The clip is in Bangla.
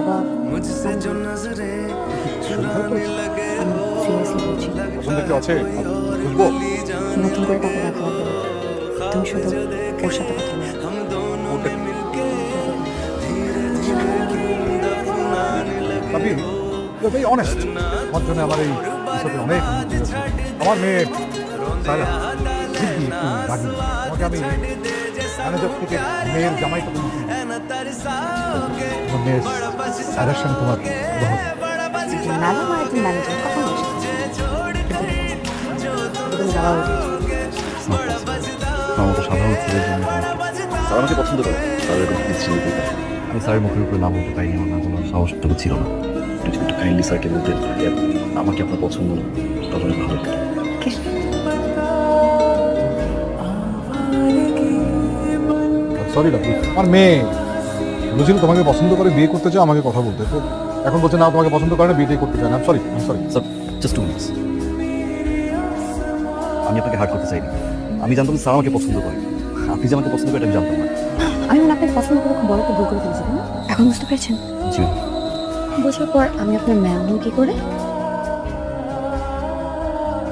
বাবা আমি সিরিয়াসলি বলছি পছন্দ কি আছে বুঝবো নতুন করে কাউকে ডাকা লাগবে না। তুমি শুধু ওর সাথে কথা বলো। ওটা আমি ভেরি অনেস্ট আমার জন্য আমার এই বিষয়টা অনেক মূল্য আছে। আমার মেয়ে সায়রা জিদ্দি একটু রাগী তোমাকে আমি ম্যানেজার থেকে মেয়ের জামাইটা তুমি আমার মেয়ের সায়রার সঙ্গে তোমার ম্যাডাম আর একজন ম্যানেজার কখন আসছে তুমি যাওয়া উচিত। আমার মতো সাধারণ ছেলের জন্য স্যার আমাকে পছন্দ করে তাদের কোনো কিছু আমি স্যারের মুখের উপরে না বলতে পারিনি, আমার কোনো সাহসটুকু ছিল না। আপনি যদি একটু কাইন্ডলি স্যারকে বলতে আমাকে আপনার পছন্দ না, তাহলে ভালো হতো। সরি লাভলি আমার মেয়ে বলেছিল তোমাকে পছন্দ করে বিয়ে করতে চাও আমাকে কথা বলতে, তো এখন বলছে না তোমাকে পছন্দ করে না বিয়ে করতে চায় না। Sorry sorry sir just 2 minutes. আমি আপনাকে হার্ট করতে চাইনি, আমি জানতাম স্যার আমাকে পছন্দ করে। আপনি যে আমাকে পছন্দ করে এটা আমি জানতাম না। আমি মনে আপনাকে পছন্দ করে খুব বড় একটা ভুল করে ফেলেছি তাই না? এখন বুঝতে পেরেছেন? জি বোঝার পর আমি আপনার ম্যাম হই কি করে?